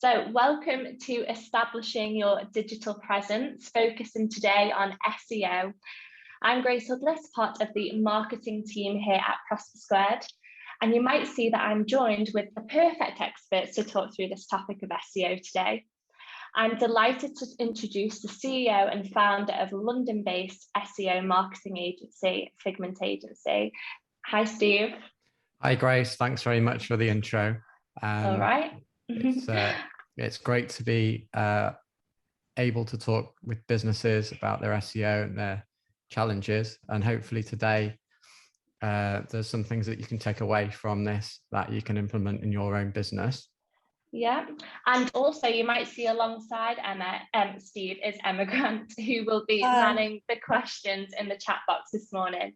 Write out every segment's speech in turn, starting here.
So welcome to Establishing Your Digital Presence, focusing today on SEO. I'm Grace Hoodless, part of the marketing team here at Prosper Squared. And you might see that I'm joined with the perfect experts to talk through this topic of SEO today. I'm delighted to introduce the CEO and founder of London-based SEO marketing agency, Figment Agency. Hi, Steve. Hi, Grace. Thanks very much for the intro. All right. It's great to be able to talk with businesses about their SEO and their challenges. And hopefully today, there's some things that you can take away from this that you can implement in your own business. Yeah, and also you might see alongside Emma, Steve, is Emma Grant, who will be manning the questions in the chat box this morning.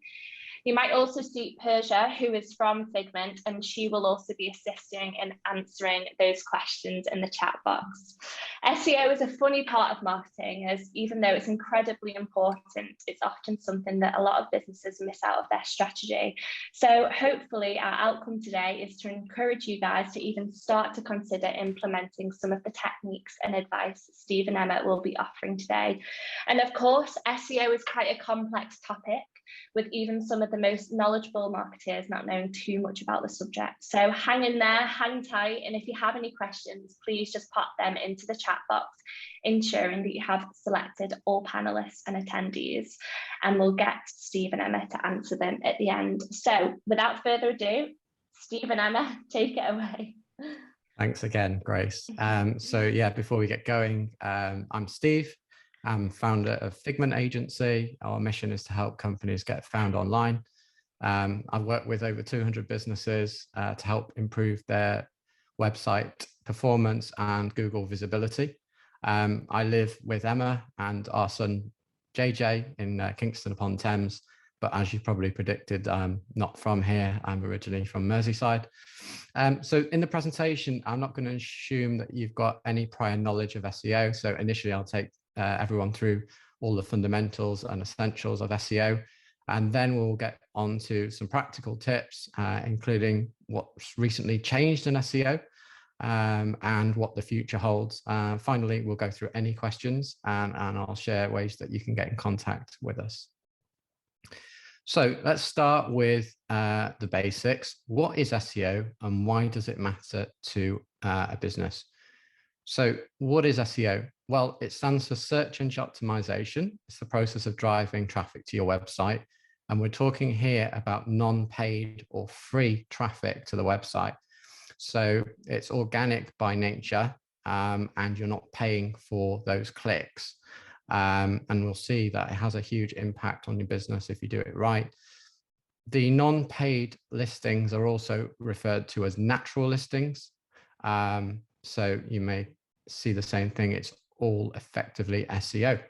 You might also see Persia, who is from Figment, and she will also be assisting in answering those questions in the chat box. SEO is a funny part of marketing, as even though it's incredibly important, it's often something that a lot of businesses miss out of their strategy. So hopefully our outcome today is to encourage you guys to even start to consider implementing some of the techniques and advice Steve and Emma will be offering today. And of course, SEO is quite a complex topic, with even some of the most knowledgeable marketers not knowing too much about the subject. So hang in there, hang tight, and if you have any questions, please just pop them into the chat box, ensuring that you have selected all panelists and attendees, and we'll get Steve and Emma to answer them at the end. So without further ado, Steve and Emma, take it away. Thanks again, Grace. So yeah, before we get going, I'm Steve. I'm founder of Figment Agency. Our mission is to help companies get found online. I've worked with over 200 businesses to help improve their website performance and Google visibility. I live with Emma and our son, JJ, in Kingston upon Thames. But as you probably predicted, I'm not from here. I'm originally from Merseyside. So in the presentation, I'm not going to assume that you've got any prior knowledge of SEO. So initially, I'll take everyone through all the fundamentals and essentials of SEO, and then we'll get on to some practical tips, including what's recently changed in SEO and what the future holds. Finally, we'll go through any questions and I'll share ways that you can get in contact with us. So let's start with the basics. What is SEO and why does it matter to a business? So what is SEO? Well, it stands for search engine optimization. It's the process of driving traffic to your website. And we're talking here about non-paid or free traffic to the website. So it's organic by nature, and you're not paying for those clicks. And we'll see that it has a huge impact on your business if you do it right. The non-paid listings are also referred to as natural listings. So you may see the same thing. It's all effectively SEO.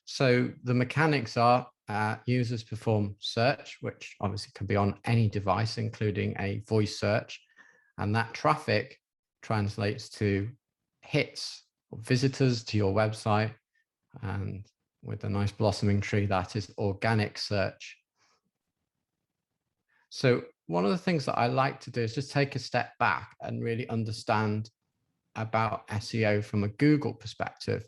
So the mechanics are users perform search, which obviously can be on any device, including a voice search. And that traffic translates to hits or visitors to your website. And with a nice blossoming tree, that is organic search. So one of the things that I like to do is just take a step back and really understand about SEO from a Google perspective.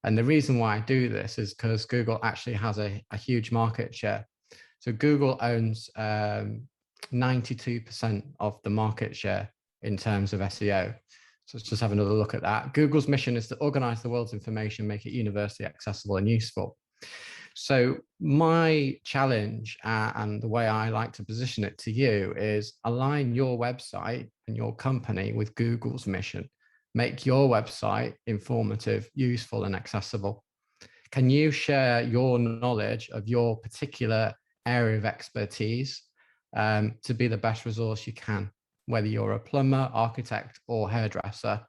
And the reason why I do this is because Google actually has a huge market share. So Google owns 92% of the market share in terms of SEO. So let's just have another look at that. Google's mission is to organize the world's information, make it universally accessible and useful. So my challenge and the way I like to position it to you is align your website and your company with Google's mission. Make your website informative, useful, and accessible. Can you share your knowledge of your particular area of expertise to be the best resource you can? Whether you're a plumber, architect, or hairdresser,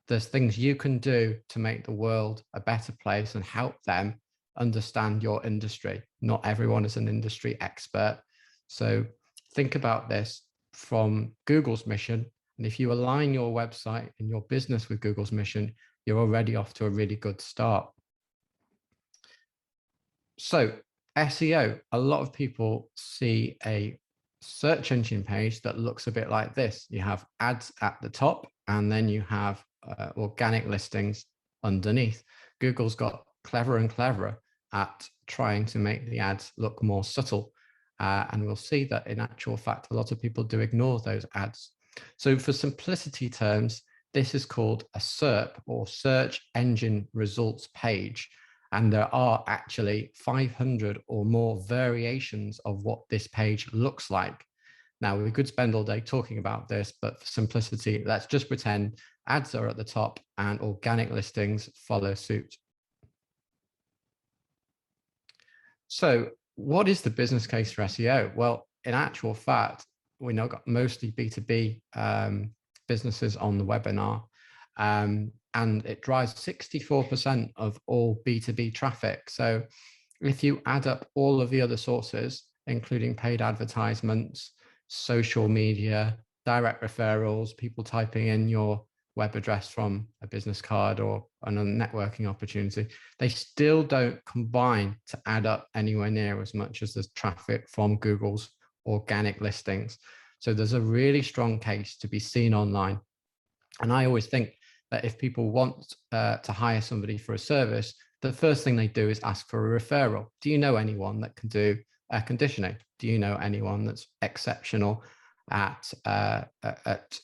there's things you can do to make the world a better place and help them understand your industry. Not everyone is an industry expert. So think about this from Google's mission. And if you align your website and your business with Google's mission, you're already off to a really good start. So SEO, a lot of people see a search engine page that looks a bit like this. You have ads at the top, and then you have organic listings underneath. Google's got cleverer and cleverer at trying to make the ads look more subtle. And we'll see that in actual fact, a lot of people do ignore those ads. So for simplicity terms, this is called a SERP, or search engine results page. And there are actually 500 or more variations of what this page looks like. Now, we could spend all day talking about this, but for simplicity, let's just pretend ads are at the top and organic listings follow suit. So what is the business case for SEO? Well, in actual fact, we now got mostly B2B businesses on the webinar, and it drives 64% of all B2B traffic. So if you add up all of the other sources, including paid advertisements, social media, direct referrals, people typing in your web address from a business card or another networking opportunity, they still don't combine to add up anywhere near as much as the traffic from Google's organic listings. So there's a really strong case to be seen online. And I always think that if people want to hire somebody for a service, the first thing they do is ask for a referral. Do you know anyone that can do air conditioning? Do you know anyone that's exceptional at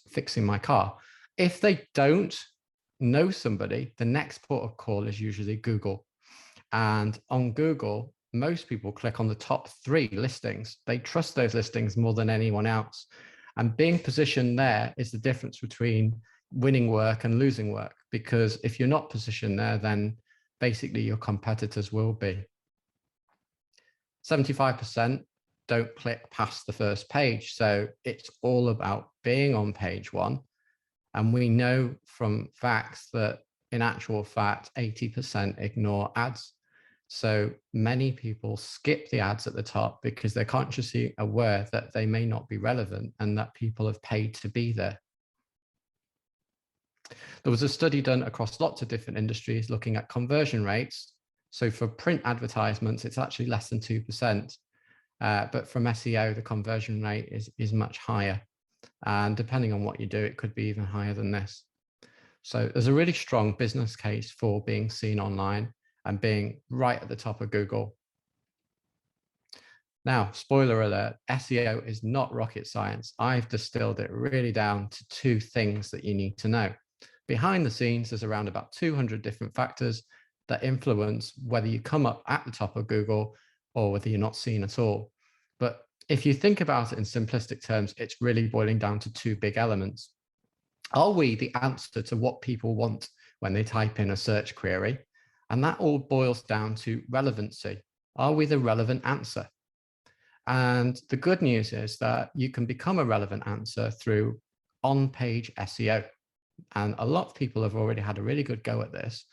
fixing my car? If they don't know somebody, the next port of call is usually Google. And on Google, most people click on the top 3 listings. They trust those listings more than anyone else. And being positioned there is the difference between winning work and losing work, because if you're not positioned there, then basically your competitors will be. 75% don't click past the first page. So it's all about being on page 1. And we know from facts that in actual fact, 80% ignore ads. So many people skip the ads at the top because they're consciously aware that they may not be relevant and that people have paid to be there. There was a study done across lots of different industries looking at conversion rates. So for print advertisements, it's actually less than 2%. But from SEO, the conversion rate is much higher. And depending on what you do, it could be even higher than this. So there's a really strong business case for being seen online and being right at the top of Google. Now, spoiler alert, SEO is not rocket science. I've distilled it really down to 2 things that you need to know. Behind the scenes, there's around about 200 different factors that influence whether you come up at the top of Google or whether you're not seen at all. But if you think about it in simplistic terms, it's really boiling down to 2 big elements. Are we the answer to what people want when they type in a search query? And that all boils down to relevancy. Are we the relevant answer? And the good news is that you can become a relevant answer through on-page SEO. And a lot of people have already had a really good go at this.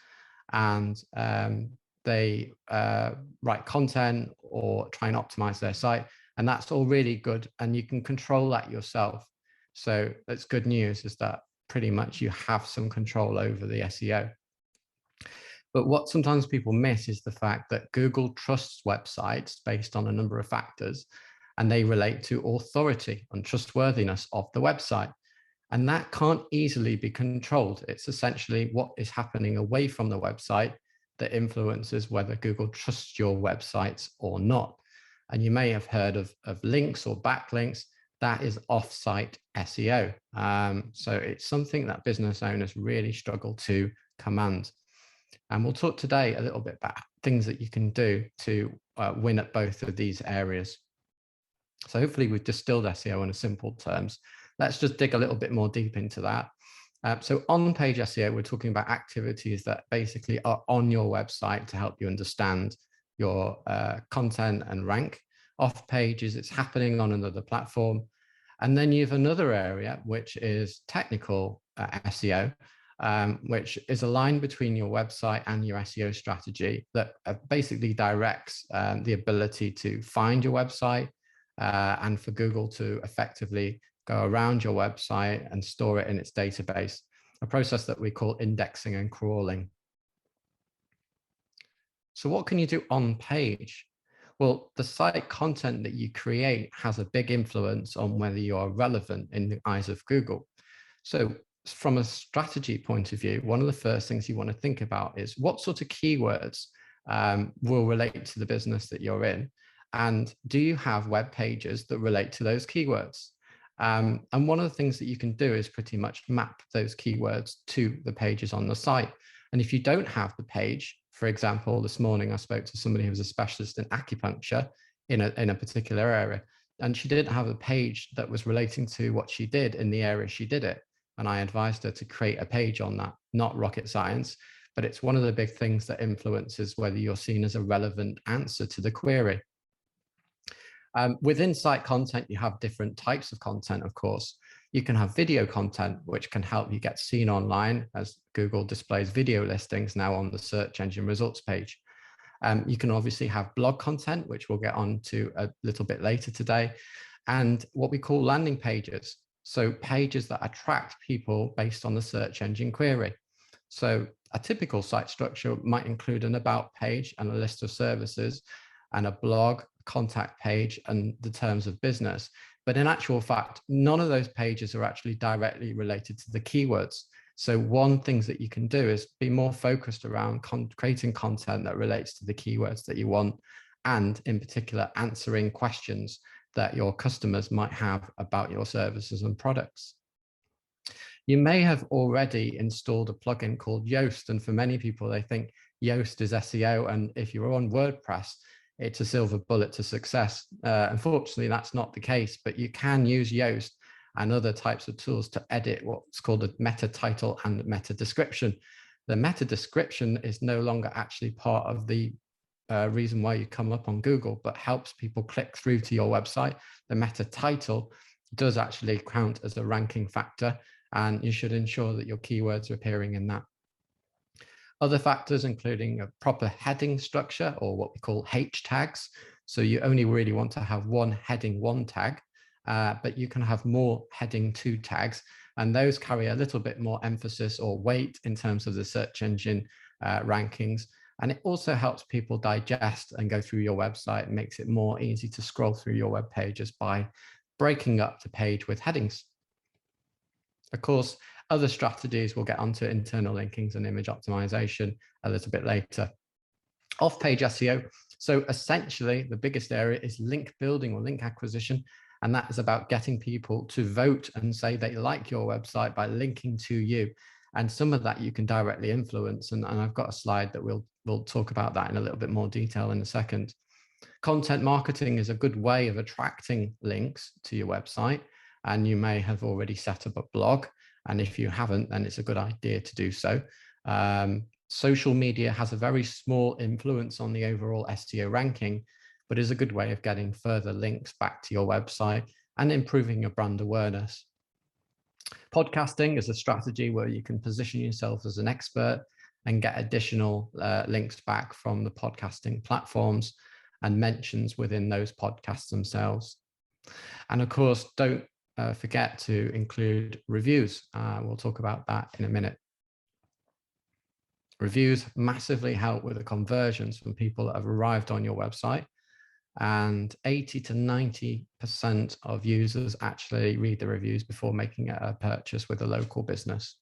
And they write content or try and optimize their site. And that's all really good. And you can control that yourself. So that's good news, is that pretty much you have some control over the SEO. But what sometimes people miss is the fact that Google trusts websites based on a number of factors, and they relate to authority and trustworthiness of the website. And that can't easily be controlled. It's essentially what is happening away from the website that influences whether Google trusts your websites or not. And you may have heard of links or backlinks. That is off-site SEO. So it's something that business owners really struggle to command. And we'll talk today a little bit about things that you can do to win at both of these areas. So hopefully we've distilled SEO in simple terms. Let's just dig a little bit more deep into that. So on-page SEO, we're talking about activities that basically are on your website to help you understand your content and rank. Off pages, it's happening on another platform. And then you have another area, which is technical SEO, which is a line between your website and your SEO strategy that basically directs the ability to find your website and for Google to effectively go around your website and store it in its database, a process that we call indexing and crawling. So what can you do on page? Well, the site content that you create has a big influence on whether you are relevant in the eyes of Google. So from a strategy point of view, one of the first things you want to think about is what sort of keywords will relate to the business that you're in, and do you have web pages that relate to those keywords? And one of the things that you can do is pretty much map those keywords to the pages on the site. And if you don't have the page, for example, this morning I spoke to somebody who was a specialist in acupuncture in a particular area, and she didn't have a page that was relating to what she did in the area she did it. And I advised her to create a page on that. Not rocket science, but it's one of the big things that influences whether you're seen as a relevant answer to the query. Within site content, you have different types of content, of course. You can have video content, which can help you get seen online, as Google displays video listings now on the search engine results page. You can obviously have blog content, which we'll get on to a little bit later today, and what we call landing pages. So pages that attract people based on the search engine query. So a typical site structure might include an about page and a list of services, and a blog, contact page, and the terms of business. But in actual fact, none of those pages are actually directly related to the keywords. So one thing that you can do is be more focused around creating content that relates to the keywords that you want, and in particular, answering questions that your customers might have about your services and products. You may have already installed a plugin called Yoast, and for many people, they think Yoast is SEO, and if you're on WordPress, it's a silver bullet to success. Unfortunately, that's not the case, but you can use Yoast and other types of tools to edit what's called a meta title and meta description. The meta description is no longer actually part of the reason why you come up on Google, but helps people click through to your website. The meta title does actually count as a ranking factor, and you should ensure that your keywords are appearing in that. Other factors, including a proper heading structure, or what we call H tags. So you only really want to have one heading 1 tag, but you can have more heading 2 tags, and those carry a little bit more emphasis or weight in terms of the search engine rankings. And it also helps people digest and go through your website, and makes it more easy to scroll through your web pages by breaking up the page with headings. Of course, other strategies, we'll get onto internal linkings and image optimization a little bit later. Off-page SEO. So essentially, the biggest area is link building or link acquisition. And that is about getting people to vote and say they like your website by linking to you. And some of that you can directly influence. And I've got a slide that we'll talk about that in a little bit more detail in a second. Content marketing is a good way of attracting links to your website. And you may have already set up a blog. And if you haven't, then it's a good idea to do so. Social media has a very small influence on the overall SEO ranking, but is a good way of getting further links back to your website and improving your brand awareness. Podcasting is a strategy where you can position yourself as an expert and get additional links back from the podcasting platforms and mentions within those podcasts themselves. And of course, don't forget to include reviews. We'll talk about that in a minute. Reviews massively help with the conversions from people that have arrived on your website, and 80 to 90% of users actually read the reviews before making a purchase with a local business.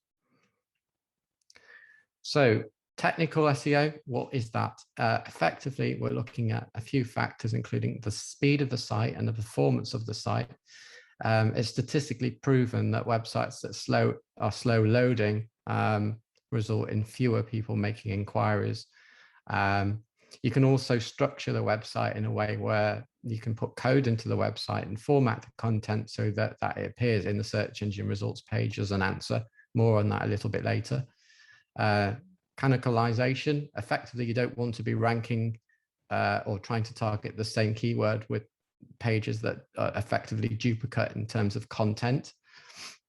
So technical SEO, what is that? Effectively, we're looking at a few factors, including the speed of the site and the performance of the site. It's statistically proven that websites that are slow loading result in fewer people making inquiries. You can also structure the website in a way where you can put code into the website and format the content so that it appears in the search engine results page as an answer. More on that a little bit later. Cannibalization, effectively, you don't want to be ranking or trying to target the same keyword with pages that are effectively duplicate in terms of content.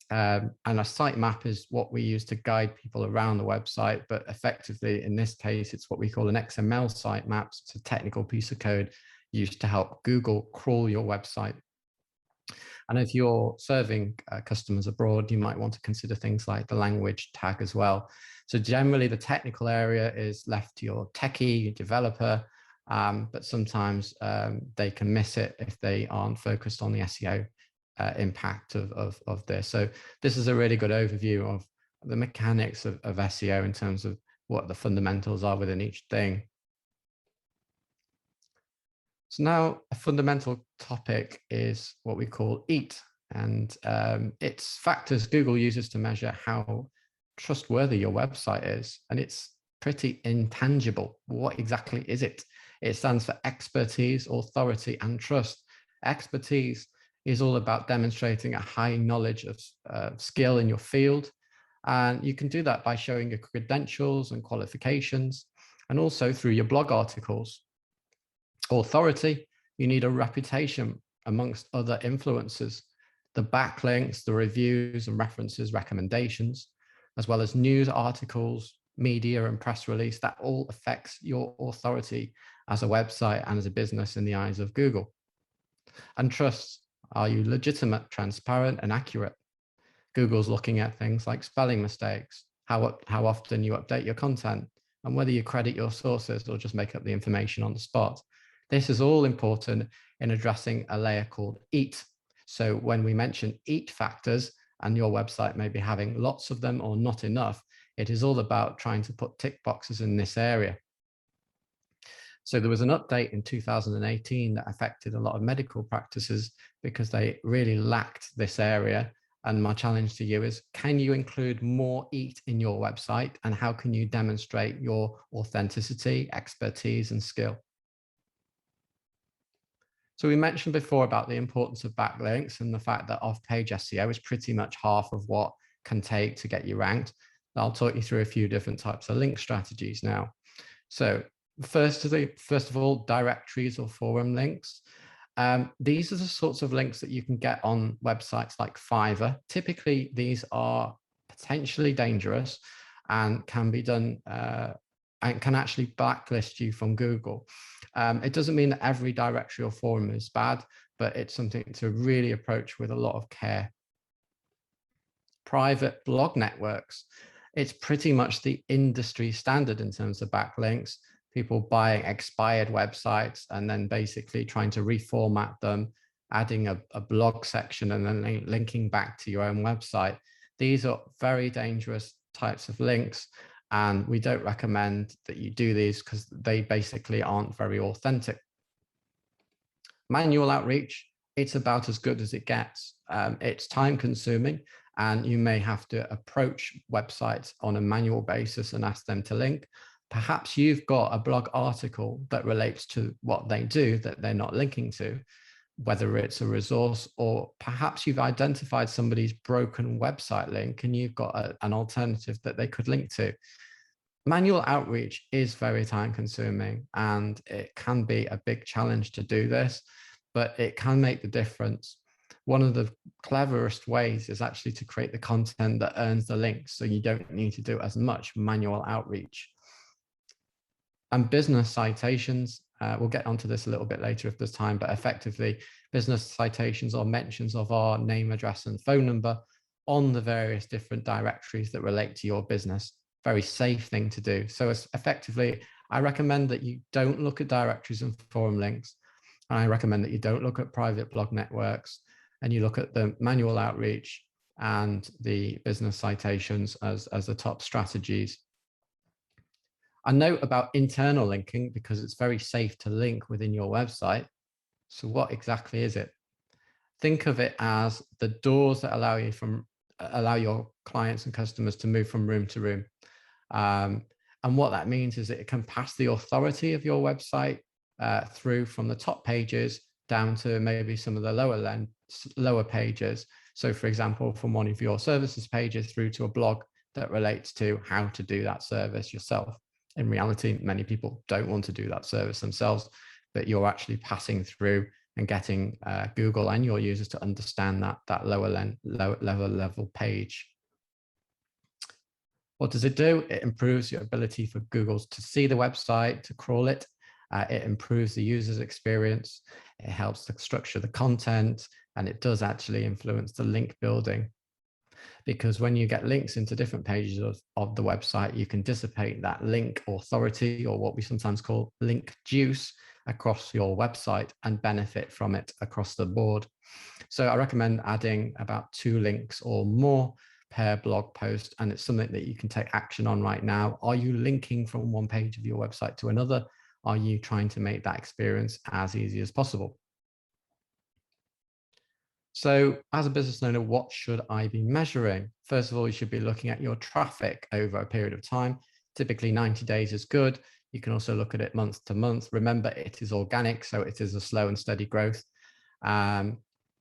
And a sitemap is what we use to guide people around the website, but effectively in this case, it's what we call an XML sitemap. It's a technical piece of code used to help Google crawl your website. And if you're serving customers abroad, you might want to consider things like the language tag as well. So generally the technical area is left to your techie, your developer, but sometimes they can miss it if they aren't focused on the SEO impact of this. So this is a really good overview of the mechanics of SEO in terms of what the fundamentals are within each thing. So now a fundamental topic is what we call EAT, and it's factors Google uses to measure how trustworthy your website is, and it's pretty intangible. What exactly is it? It stands for expertise, authority, and trust. Expertise is all about demonstrating a high knowledge of skill in your field, and you can do that by showing your credentials and qualifications, and also through your blog articles. Authority, you need a reputation amongst other influencers, the backlinks, the reviews and references, recommendations, as well as news articles, media and press release. That all affects your authority as a website and as a business in the eyes of Google. And trust, are you legitimate, transparent, and accurate? Google's looking at things like spelling mistakes, how often you update your content, and whether you credit your sources or just make up the information on the spot. This is all important in addressing a layer called EAT. So when we mention EAT factors, and your website may be having lots of them or not enough, it is all about trying to put tick boxes in this area. So there was an update in 2018 that affected a lot of medical practices because they really lacked this area. And my challenge to you is, can you include more EAT in your website? And how can you demonstrate your authenticity, expertise, and skill? So we mentioned before about the importance of backlinks and the fact that off-page SEO is pretty much half of what can take to get you ranked. I'll talk you through a few different types of link strategies now. So first of all, directories or forum links. These are the sorts of links that you can get on websites like Fiverr. Typically, these are potentially dangerous and can be done and can actually blacklist you from Google. It doesn't mean that every directory or forum is bad, but it's something to really approach with a lot of care. Private blog networks. It's pretty much the industry standard in terms of backlinks. People buying expired websites and then basically trying to reformat them, adding a blog section and then linking back to your own website. These are very dangerous types of links, and we don't recommend that you do these because they basically aren't very authentic. Manual outreach, it's about as good as it gets. It's time consuming, and you may have to approach websites on a manual basis and ask them to link. Perhaps you've got a blog article that relates to what they do that they're not linking to, whether it's a resource, or perhaps you've identified somebody's broken website link and you've got an alternative that they could link to. Manual outreach is very time consuming, and it can be a big challenge to do this, but it can make the difference. One of the cleverest ways is actually to create the content that earns the links, so you don't need to do as much manual outreach. And business citations, we'll get onto this a little bit later if there's time, but effectively business citations or mentions of our name, address, and phone number on the various different directories that relate to your business. Very safe thing to do. So it's effectively, I recommend that you don't look at directories and forum links. And I recommend that you don't look at private blog networks, and you look at the manual outreach and the business citations as the top strategies. A note about internal linking, because it's very safe to link within your website. So what exactly is it? Think of it as the doors that allow your clients and customers to move from room to room. And what that means is that it can pass the authority of your website through from the top pages down to maybe some of the lower pages. So for example, from one of your services pages through to a blog that relates to how to do that service yourself. In reality, many people don't want to do that service themselves, but you're actually passing through and getting Google and your users to understand that lower level page. What does it do? It improves your ability for Google to see the website, to crawl it. It improves the user's experience. It helps to structure the content, and it does actually influence the link building. because when you get links into different pages of the website, you can dissipate that link authority, or what we sometimes call link juice, across your website and benefit from it across the board. So I recommend adding about 2 links or more per blog post, and it's something that you can take action on right now. Are you linking from one page of your website to another? Are you trying to make that experience as easy as possible? So as a business owner, what should I be measuring? First of all, you should be looking at your traffic over a period of time. Typically 90 days is good. You can also look at it month to month. Remember, it is organic, so it is a slow and steady growth.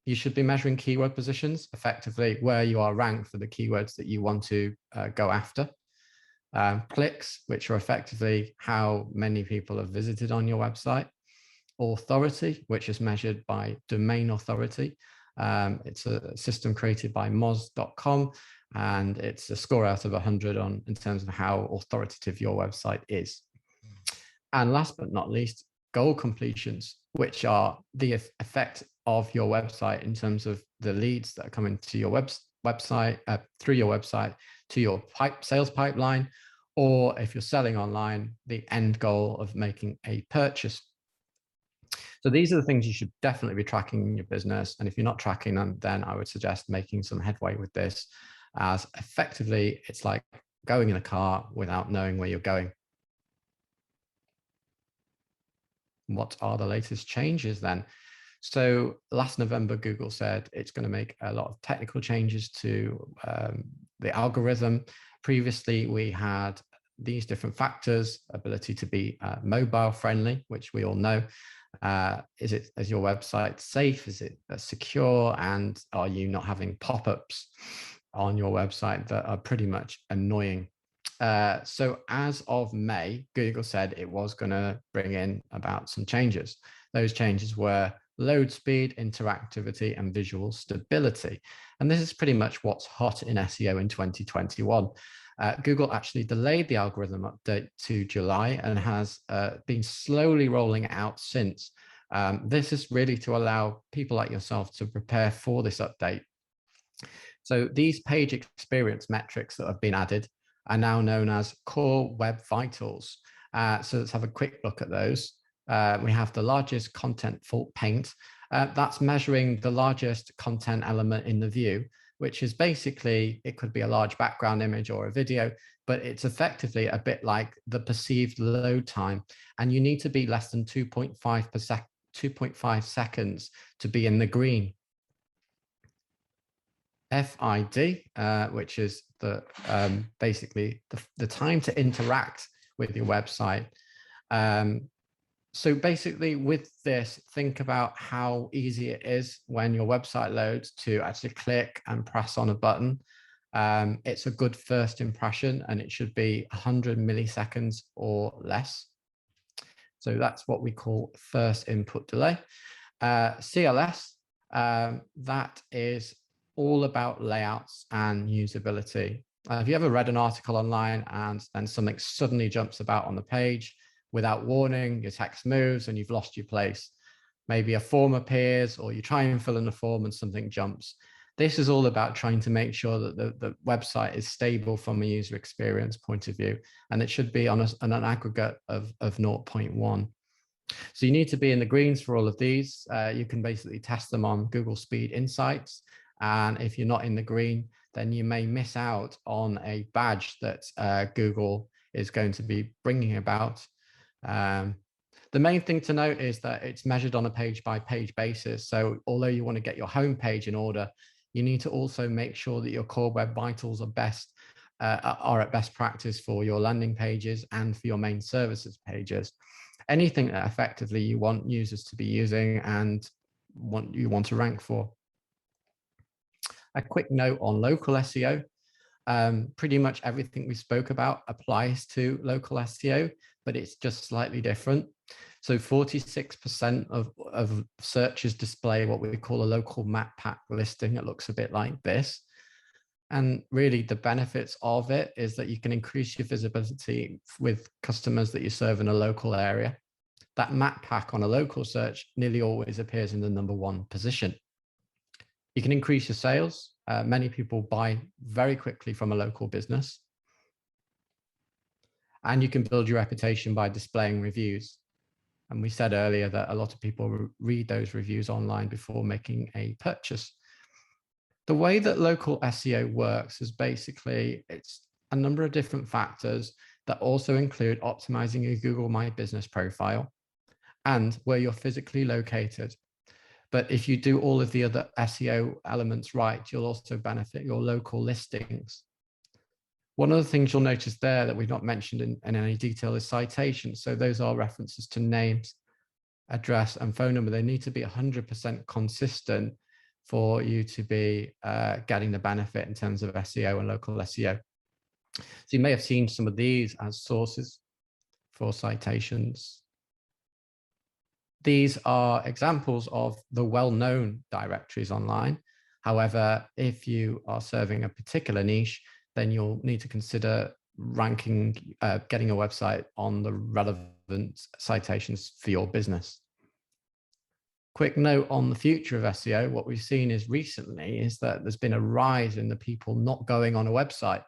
You should be measuring keyword positions, effectively where you are ranked for the keywords that you want to go after. Clicks, which are effectively how many people have visited on your website. Authority, which is measured by domain authority. It's a system created by moz.com, and it's a score out of 100 in terms of how authoritative your website is. And last but not least, goal completions, which are the effect of your website in terms of the leads that are coming to your website, through your website, to your sales pipeline, or if you're selling online, the end goal of making a purchase. So these are the things you should definitely be tracking in your business. And if you're not tracking them, then I would suggest making some headway with this, as effectively it's like going in a car without knowing where you're going. What are the latest changes then? So last November, Google said it's going to make a lot of technical changes to the algorithm. Previously, we had these different factors: ability to be mobile friendly, which we all know. Is your website safe? Is it secure? And are you not having pop-ups on your website that are pretty much annoying? So as of May, Google said it was going to bring in about some changes. Those changes were load speed, interactivity, and visual stability. And this is pretty much what's hot in SEO in 2021. Google actually delayed the algorithm update to July and has been slowly rolling it out since. This is really to allow people like yourself to prepare for this update. So these page experience metrics that have been added are now known as core web vitals. So let's have a quick look at those. We have the largest content fault paint. That's measuring the largest content element in the view, which is basically, it could be a large background image or a video, but it's effectively a bit like the perceived load time. And you need to be less than 2.5 seconds to be in the green. FID, which is the basically the time to interact with your website. So basically with this, think about how easy it is when your website loads to actually click and press on a button. It's a good first impression, and it should be 100 milliseconds or less. So that's what we call first input delay. CLS, that is all about layouts and usability. Have you ever read an article online and then something suddenly jumps about on the page without warning, your text moves and you've lost your place? Maybe a form appears, or you try and fill in a form and something jumps. This is all about trying to make sure that the website is stable from a user experience point of view, and it should be on an aggregate of 0.1. So you need to be in the greens for all of these. You can basically test them on Google Speed Insights. And if you're not in the green, then you may miss out on a badge that Google is going to be bringing about. The main thing to note is that it's measured on a page-by-page basis. So although you want to get your home page in order, you need to also make sure that your core web vitals are at best practice for your landing pages and for your main services pages. Anything that effectively you want users to be using and you want to rank for. A quick note on local SEO. Pretty much everything we spoke about applies to local SEO, but it's just slightly different. So 46% of searches display what we call a local map pack listing. It looks a bit like this. And really the benefits of it is that you can increase your visibility with customers that you serve in a local area. That map pack on a local search nearly always appears in the #1 position. You can increase your sales. Many people buy very quickly from a local business. And you can build your reputation by displaying reviews. And we said earlier that a lot of people read those reviews online before making a purchase. The way that local SEO works is basically, it's a number of different factors that also include optimizing your Google My Business profile and where you're physically located. But if you do all of the other SEO elements right, you'll also benefit your local listings. One of the things you'll notice there that we've not mentioned in any detail is citations. So those are references to names, address, and phone number. They need to be 100% consistent for you to be getting the benefit in terms of SEO and local SEO. So you may have seen some of these as sources for citations. These are examples of the well-known directories online. However, if you are serving a particular niche, then you'll need to consider ranking, getting a website on the relevant citations for your business. Quick note on the future of SEO. What we've seen is recently is that there's been a rise in the people not going on a website.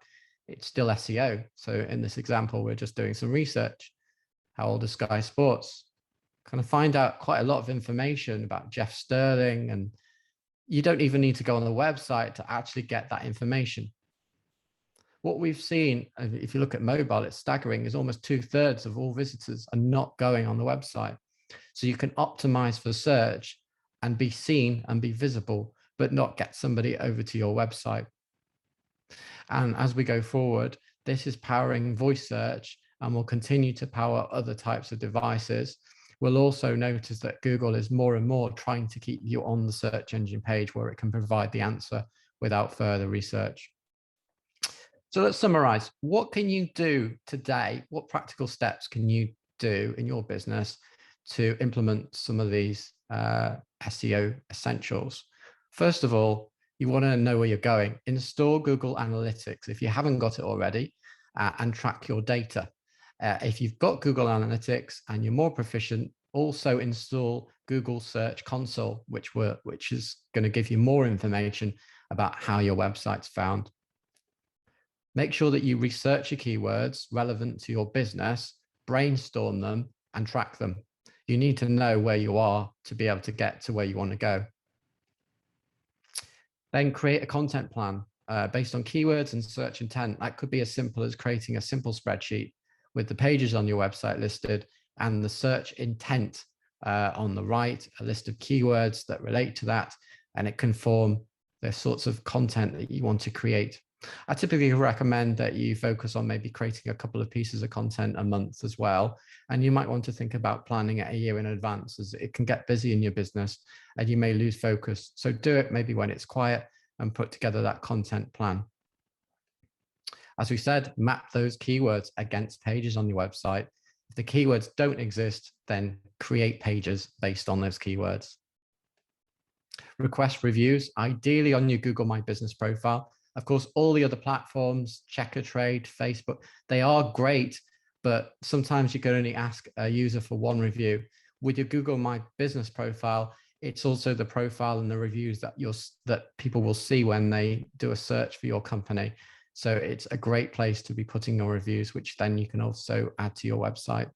It's still SEO. So in this example, we're just doing some research. How old is Sky Sports? Kind of find out quite a lot of information about Jeff Sterling, and you don't even need to go on the website to actually get that information. What we've seen, if you look at mobile, it's staggering, is almost 2/3 of all visitors are not going on the website. So you can optimize for search and be seen and be visible, but not get somebody over to your website. And as we go forward, this is powering voice search and will continue to power other types of devices. We'll also notice that Google is more and more trying to keep you on the search engine page where it can provide the answer without further research. So let's summarize. What can you do today? What practical steps can you do in your business to implement some of these SEO essentials? First of all, you want to know where you're going. Install Google Analytics if you haven't got it already, and track your data. If you've got Google Analytics and you're more proficient, also install Google Search Console, which is going to give you more information about how your website's found. Make sure that you research your keywords relevant to your business, brainstorm them, and track them. You need to know where you are to be able to get to where you want to go. Then create a content plan based on keywords and search intent. That could be as simple as creating a simple spreadsheet with the pages on your website listed and the search intent on the right, a list of keywords that relate to that, and it can form the sorts of content that you want to create. I typically recommend that you focus on maybe creating a couple of pieces of content a month as well. And you might want to think about planning it a year in advance, as it can get busy in your business and you may lose focus. So do it maybe when it's quiet and put together that content plan. As we said, map those keywords against pages on your website. If the keywords don't exist, then create pages based on those keywords. Request reviews, ideally on your Google My Business profile. Of course, all the other platforms, Checkatrade, Facebook, they are great, but sometimes you can only ask a user for one review. With your Google My Business profile, it's also the profile and the reviews that people will see when they do a search for your company. So it's a great place to be putting your reviews, which then you can also add to your website.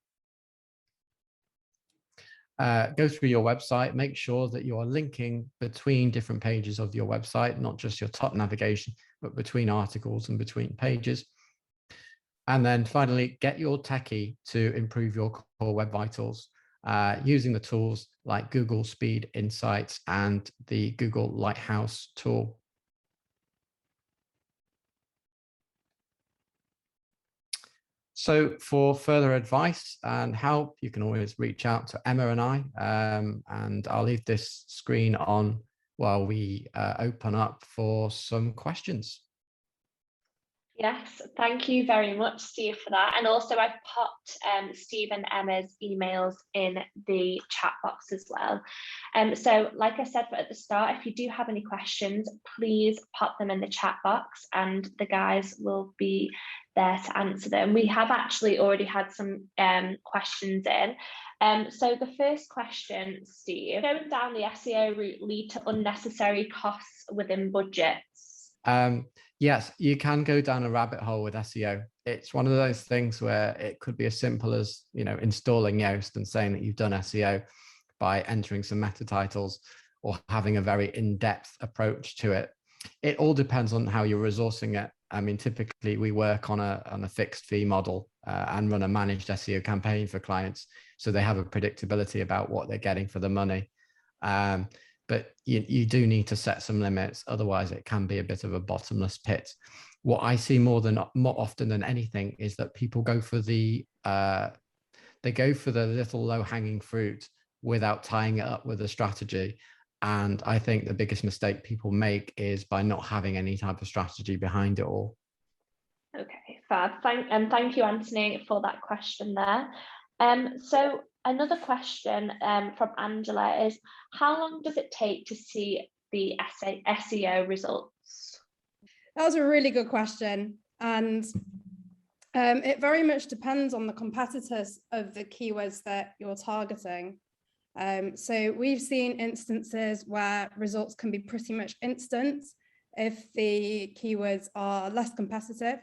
Go through your website, make sure that you are linking between different pages of your website, not just your top navigation, but between articles and between pages. And then finally, get your techie to improve your core web vitals using the tools like Google Speed Insights and the Google Lighthouse tool. So for further advice and help, you can always reach out to Emma and I, and I'll leave this screen on while we open up for some questions. Yes, thank you very much, Steve, for that. And also I've popped Steve and Emma's emails in the chat box as well. So like I said at the start, if you do have any questions, please pop them in the chat box and the guys will be there to answer them. We have actually already had some questions in. So the first question, Steve, going down the SEO route lead to unnecessary costs within budgets? Yes, you can go down a rabbit hole with SEO. It's one of those things where it could be as simple as, installing Yoast and saying that you've done SEO by entering some meta titles or having a very in-depth approach to it. It all depends on how you're resourcing it. I mean, typically we work on a fixed fee model and run a managed SEO campaign for clients, so they have a predictability about what they're getting for the money. But you do need to set some limits, otherwise it can be a bit of a bottomless pit. What I see more often than anything is that people go for the little low-hanging fruit without tying it up with a strategy. And I think the biggest mistake people make is by not having any type of strategy behind it all. Okay, fab. Thank you, Anthony, for that question there. So another question from Angela is, how long does it take to see the SEO results? That was a really good question. And it very much depends on the competitors of the keywords that you're targeting. So we've seen instances where results can be pretty much instant if the keywords are less competitive.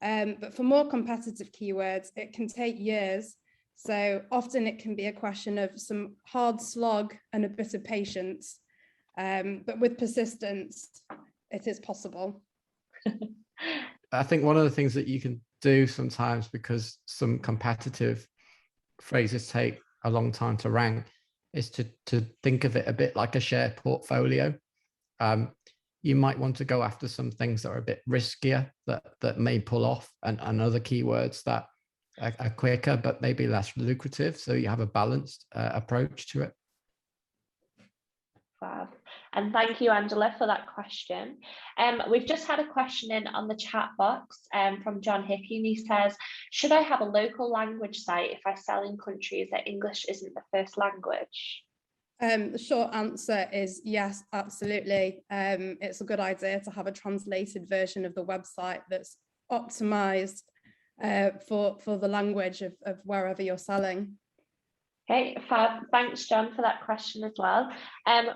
But for more competitive keywords, it can take years. So often it can be a question of some hard slog and a bit of patience. But with persistence, it is possible. I think one of the things that you can do sometimes, because some competitive phrases take a long time to rank, is to think of it a bit like a share portfolio. You might want to go after some things that are a bit riskier that may pull off, and other keywords that are quicker but maybe less lucrative, so you have a balanced approach to it. Fab. And thank you, Angela, for that question. We've just had a question in on the chat box from John Hickey, and he says, should I have a local language site if I sell in countries that English isn't the first language? The short answer is yes, absolutely. It's a good idea to have a translated version of the website that's optimized for the language of wherever you're selling. Okay, fab. Thanks, John, for that question as well.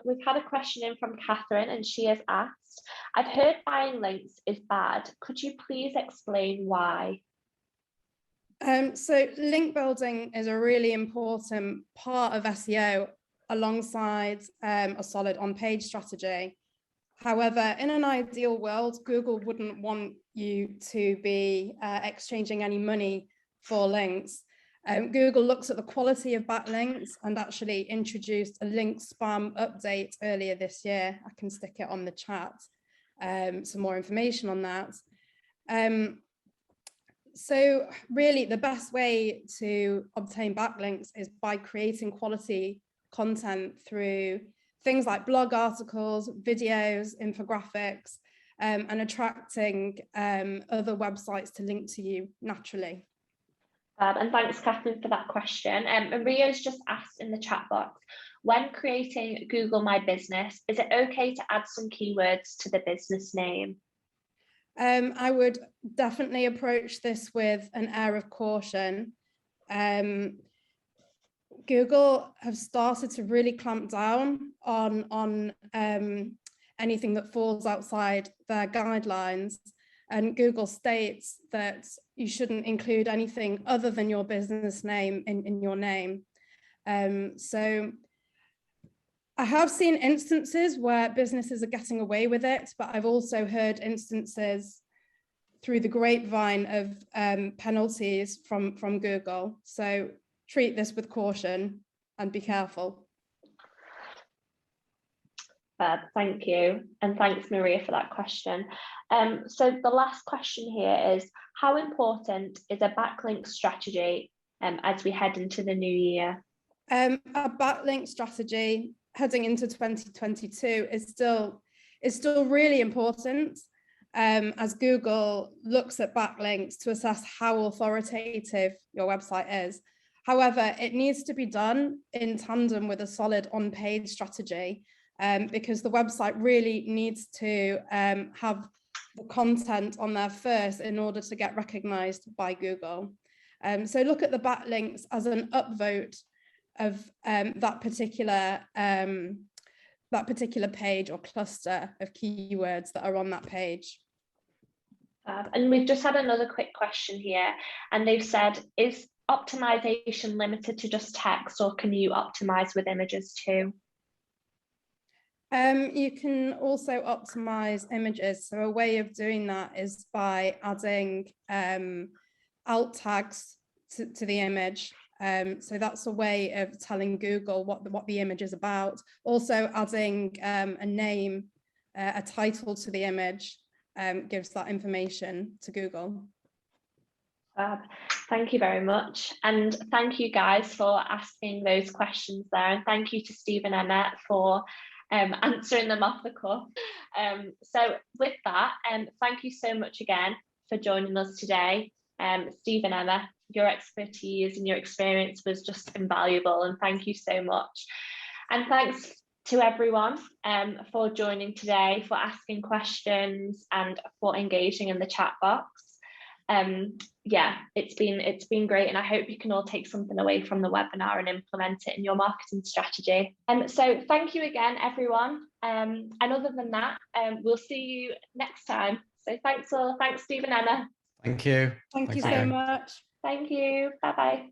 We've had a question in from Catherine, and she has asked, I've heard buying links is bad. Could you please explain why? So link building is a really important part of SEO alongside a solid on-page strategy. However, in an ideal world, Google wouldn't want you to be exchanging any money for links. Google looks at the quality of backlinks and actually introduced a link spam update earlier this year. I can stick it on the chat, some more information on that. So really the best way to obtain backlinks is by creating quality content through things like blog articles, videos, infographics, and attracting other websites to link to you naturally. And thanks, Catherine, for that question. Maria's just asked in the chat box, when creating Google My Business, is it okay to add some keywords to the business name? I would definitely approach this with an air of caution. Google have started to really clamp down on anything that falls outside their guidelines. And Google states that you shouldn't include anything other than your business name in your name. So I have seen instances where businesses are getting away with it, but I've also heard instances through the grapevine of penalties from Google. So treat this with caution and be careful. Thank you. And thanks, Maria, for that question. So the last question here is, how important is a backlink strategy as we head into the new year? A backlink strategy heading into 2022 is still really important. as Google looks at backlinks to assess how authoritative your website is. However, it needs to be done in tandem with a solid on-page strategy, because the website really needs to have the content on there first in order to get recognized by Google. So look at the backlinks as an upvote of that particular page or cluster of keywords that are on that page. And we've just had another quick question here, and they've said, is optimization limited to just text, or can you optimize with images too? You can also optimize images. So a way of doing that is by adding alt tags to the image. So that's a way of telling Google what the image is about. Also adding a name, a title to the image gives that information to Google. Thank you very much. And thank you guys for asking those questions there. And thank you to Steve and Emma for answering them off the cuff. So with that, thank you so much again for joining us today. Steve and Emma, your expertise and your experience was just invaluable, and thank you so much. And thanks to everyone for joining today, for asking questions and for engaging in the chat box. Yeah, it's been great, and I hope you can all take something away from the webinar and implement it in your marketing strategy. So thank you again, everyone. And other than that, we'll see you next time. So thanks all. Thanks, Steve and Emma. Thank you. Thank you so much. Thank you. Bye-bye.